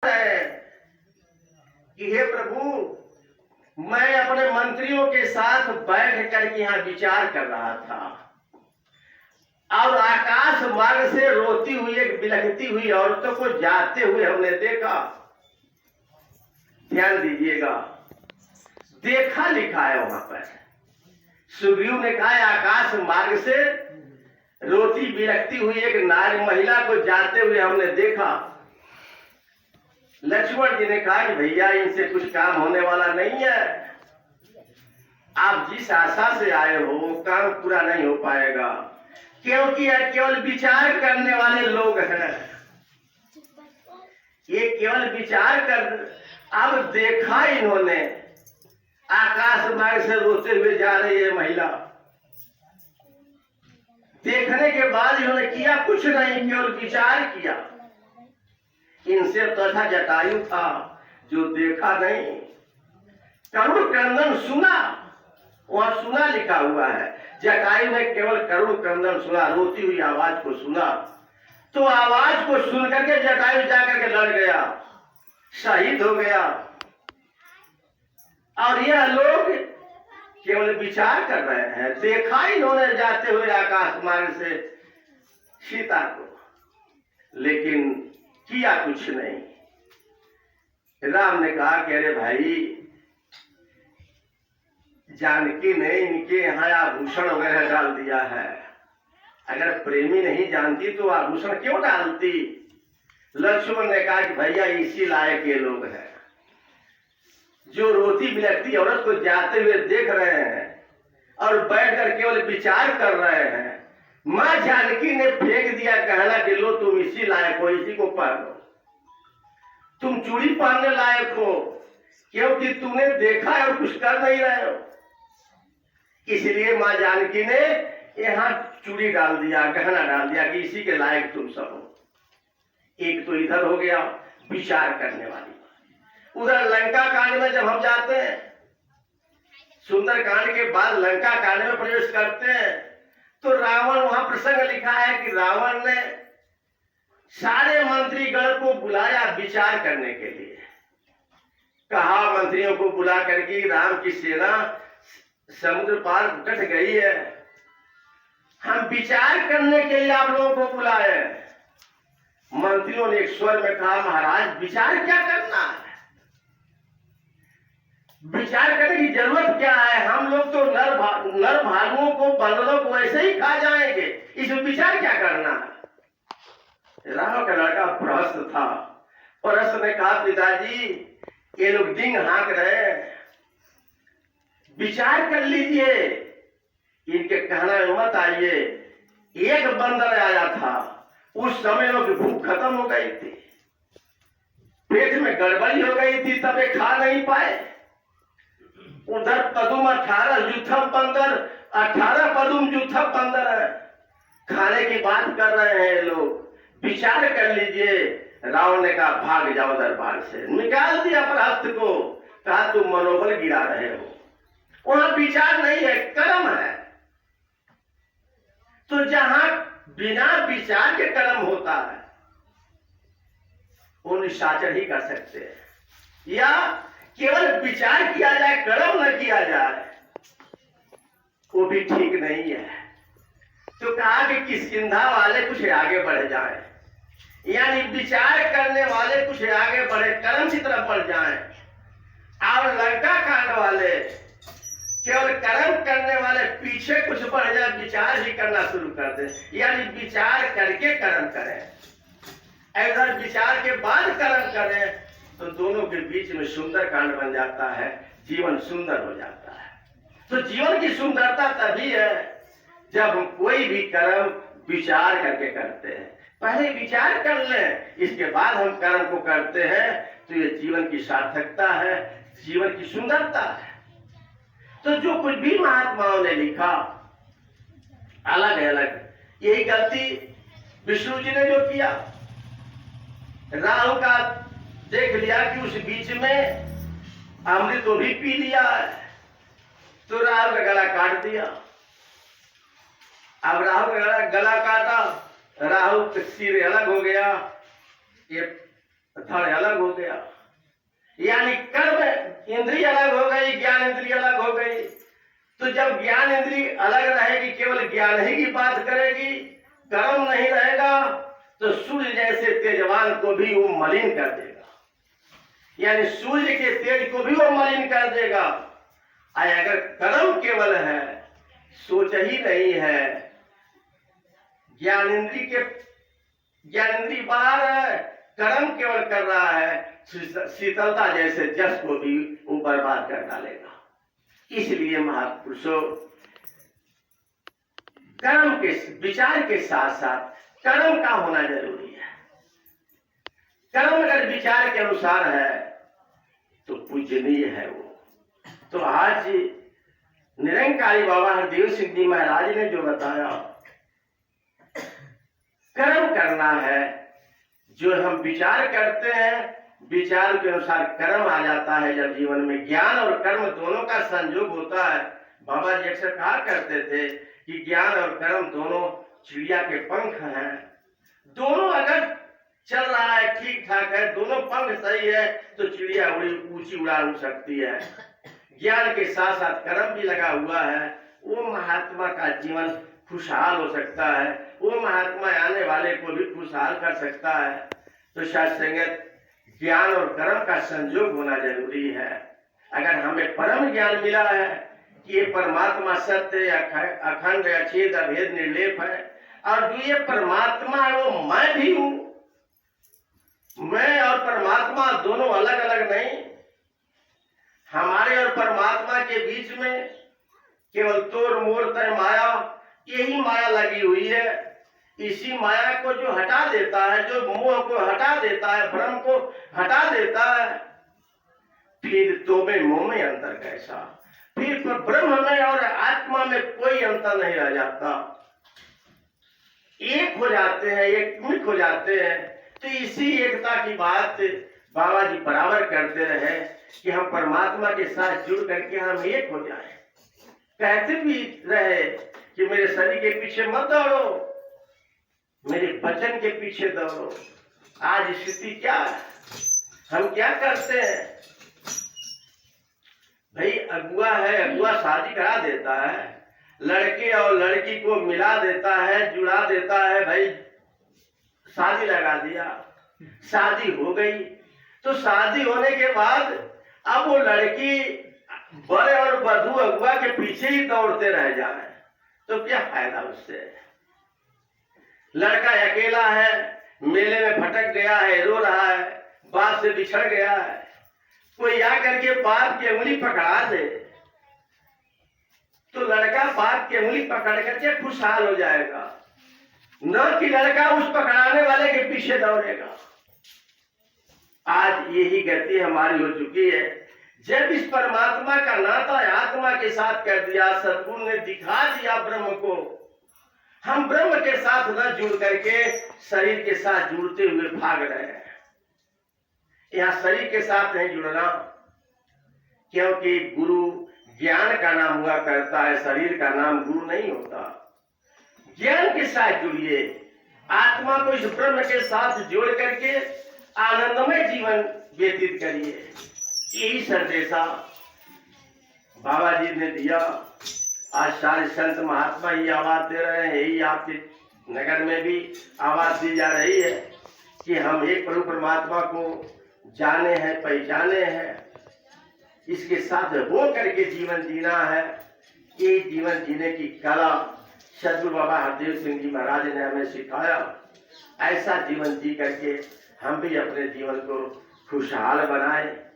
है कि हे प्रभु, मैं अपने मंत्रियों के साथ बैठ करके यहाँ विचार कर रहा था और आकाश मार्ग से रोती हुई एक बिलखती हुई औरतों को जाते हुए हमने देखा। ध्यान दीजिएगा, देखा लिखा है वहां पर। सुग्रीव ने कहा आकाश मार्ग से रोती बिलखती हुई एक नारी महिला को जाते हुए हमने देखा। लक्ष्मण जी ने कहा कि भैया इनसे कुछ काम होने वाला नहीं है, आप जिस आशा से आए हो वो काम पूरा नहीं हो पाएगा, क्योंकि यह केवल विचार करने वाले लोग हैं। ये केवल विचार कर, अब देखा इन्होंने आकाश मार्ग से रोते हुए जा रही है महिला। देखने के बाद इन्होंने किया कुछ नहीं, केवल विचार किया। इनसे तो अच्छा जटायु था जो देखा नहीं। करुण क्रंदन सुना, वहां सुना लिखा हुआ है। जटायु ने केवल करुण क्रंदन सुना, रोती हुई आवाज को सुना। तो आवाज को सुन करके जटायु जाकर के लड़ गया, शहीद हो गया। और यह लोग केवल विचार कर रहे हैं। देखा इन्होंने जाते हुए आकाश मार्ग से सीता को, लेकिन किया कुछ नहीं। राम ने कहा कि अरे भाई, जानकी ने इनके यहाँ आभूषण वगैरह डाल दिया है। अगर प्रेमी नहीं जानती तो आभूषण क्यों डालती। लक्ष्मण ने कहा कि भैया इसी लायक ये लोग हैं जो रोती बिलखती औरत को जाते हुए देख रहे हैं और बैठकर केवल विचार कर रहे हैं। मां जानकी ने फेंक दिया कहना कि लो तुम इसी लायक हो, इसी को पहनो, तुम चूड़ी पहनने लायक हो, क्योंकि तुमने देखा है और कुछ कर नहीं रहे हो। इसलिए मां जानकी ने यहाँ चूड़ी डाल दिया, गहना डाल दिया कि इसी के लायक तुम सब हो। एक तो इधर हो गया विचार करने वाली। उधर लंका कांड में जब हम जाते हैं, सुंदर कांड के बाद लंका कांड में प्रवेश करते हैं, तो रावण, वहां प्रसंग लिखा है कि रावण ने सारे मंत्रीगण को बुलाया विचार करने के लिए। कहा मंत्रियों को बुला करके राम की सेना समुद्र पार डट गई है, हम विचार करने के लिए आप लोगों को बुलाए। मंत्रियों ने एक स्वर में कहा महाराज विचार क्या करना है, विचार करने की जरूरत क्या है, हम लोग तो नर भालुओं को बंदरों को ऐसे ही खा जाएंगे, इसमें विचार क्या करना है। राम का लड़का प्रहस्त था। प्रहस्त ने कहा पिताजी ये लोग डिंग हाँक रहे, विचार कर लीजिए, इनके कहने में मत आइए। एक बंदर आया था, उस समय लोग भूख खत्म हो गई थी, पेट में गड़बड़ी हो गई थी, तब ये खा नहीं पाए। उधर पदुम 18 युद्धम बंदर, 18 पदुम युद्धम बंदर है, खाने की बात कर रहे हैं लोग, विचार कर लीजिए। रावण ने कहा भाग जाओ दरबार से, निकाल दिया प्रहस्त को, कहा तुम मनोबल गिरा रहे हो, वहां विचार नहीं है, कर्म है। तो जहां बिना विचार के कर्म होता है वो निशाचर ही कर सकते हैं, या केवल विचार किया जाए कर्म न किया जाए वो भी ठीक नहीं है। तो कहा कि किष्किंधा वाले कुछ आगे बढ़ जाए, यानी विचार करने वाले कुछ आगे बढ़े, कर्म की तरफ बढ़ जाए, और लंका कांड वाले केवल कर्म करने वाले पीछे कुछ बढ़ जाए, विचार ही करना शुरू कर दे, यानी विचार करके कर्म करें। अगर विचार के बाद कर्म करें तो दोनों के बीच में सुंदर कांड बन जाता है, जीवन सुंदर हो जाता है। तो जीवन की सुंदरता तभी है जब हम कोई भी कर्म विचार करके करते हैं। पहले विचार कर लें, इसके बाद हम कर्म को करते हैं, तो ये जीवन की सार्थकता है, जीवन की सुंदरता है। तो जो कुछ भी महात्माओं ने लिखा अलग अलग, यही गलती विष्णु जी ने जो किया, राहु का देख लिया कि उस बीच में अमृत तो भी पी लिया है, तो राहु का गला काट दिया। अब राहु का गला काटा, राहु का सिर अलग हो गया, ये धड़ अलग हो गया, यानी कर्म इंद्रिय अलग हो गई, ज्ञान इंद्रिय अलग हो गई। तो जब ज्ञान इंद्रिय अलग रहेगी, केवल ज्ञान ही की बात करेगी, कर्म नहीं रहेगा, तो सूर्य जैसे तेजवान को भी वो मलिन कर देगा, यानी सूर्य के तेज को भी वो मलिन कर देगा। अगर कर्म केवल है, सोच ही नहीं है, ज्ञान इंद्रिय बाहर है, कर्म केवल कर रहा है, शीतलता जैसे जस को भी वो बर्बाद कर डालेगा। इसलिए महापुरुषों, कर्म के विचार के साथ साथ कर्म का होना जरूरी है। कर्म अगर विचार के अनुसार है तो पूजनीय है वो। तो आज निरंकारी बाबा हरदेव सिंह जी महाराज ने जो बताया, कर्म करना है, जो हम विचार करते हैं, विचार के अनुसार कर्म आ जाता है। जब जीवन में ज्ञान और कर्म दोनों का संयोग होता है, बाबा जी अक्सर कहा करते थे कि ज्ञान और कर्म दोनों चिड़िया के पंख हैं। दोनों अगर चल रहा है, ठीक ठाक है, दोनों पंख सही है, तो चिड़िया ऊंची उड़ा सकती है। ज्ञान के साथ साथ कर्म भी लगा हुआ है, वो महात्मा का जीवन खुशहाल हो सकता है, वो महात्मा आने वाले को भी खुशहाल कर सकता है। तो साथ संगत ज्ञान और कर्म का संयोग होना जरूरी है। अगर हमें परम ज्ञान मिला है कि ये परमात्मा सत्य, अखंड, अछेद, अभेद, निर्लेप है, और जो ये परमात्मा है वो मैं भी हूं, मैं और परमात्मा दोनों अलग अलग नहीं, हमारे और परमात्मा के बीच में केवल तोड़ मोड़ तय माया, यही माया लगी हुई है। इसी माया को जो हटा देता है, जो मोह को हटा देता है, भ्रम को हटा देता है, फिर तो में मोह में अंतर कैसा, फिर ब्रह्म में और आत्मा में कोई अंतर नहीं रह जाता, एक हो जाते हैं, एक मिट हो जाते हैं। तो इसी एकता की बात बाबा जी बराबर करते रहे कि हम परमात्मा के साथ जुड़ करके हम एक हो जाए। कहते भी रहे कि मेरे शरीर के पीछे मत दौड़ो, मेरे वचन के पीछे दौड़ो। आज स्थिति क्या है, हम क्या करते हैं भाई? अगुआ है, अगुआ शादी करा देता है, लड़के और लड़की को मिला देता है, जुड़ा देता है, भाई शादी लगा दिया, शादी हो गई। तो शादी होने के बाद अब वो लड़की बड़े और वधू अगुआ के पीछे ही दौड़ते रह जाए, तो क्या फायदा उससे? लड़का अकेला है, मेले में भटक गया है, रो रहा है, बाप से बिछड़ गया है, कोई आकर के बाप की उंगली पकड़ा दे तो लड़का बाप की उंगली पकड़ करके खुशहाल हो जाएगा, न कि लड़का उस पकड़ाने वाले के पीछे दौड़ेगा। आज यही गति हमारी हो चुकी है। जब इस परमात्मा का नाता आत्मा के साथ कर दिया, सद्गुरु ने दिखा दिया ब्रह्म को, हम ब्रह्म के साथ न जुड़ करके शरीर के साथ जुड़ते हुए भाग रहे हैं। यहाँ शरीर के साथ नहीं जुड़ना, क्योंकि गुरु ज्ञान का नाम हुआ करता है, शरीर का नाम गुरु नहीं होता। ज्ञान के साथ जुड़िए, आत्मा को इस ब्रह्म के साथ जोड़ करके आनंदमय जीवन व्यतीत करिए। यही संदेशा बाबा जी ने दिया। आज सारे संत महात्मा ही आवाज दे रहे हैं, यही आपके नगर में भी आवाज दी जा रही है कि हम एक प्रभु परमात्मा को जाने हैं, पहचाने हैं, इसके साथ हो करके जीवन जीना है। ये जीवन जीने की कला सद्गुरु बाबा हरदेव सिंह जी महाराज ने हमें सिखाया। ऐसा जीवन जी करके हम भी अपने जीवन को खुशहाल बनाएं।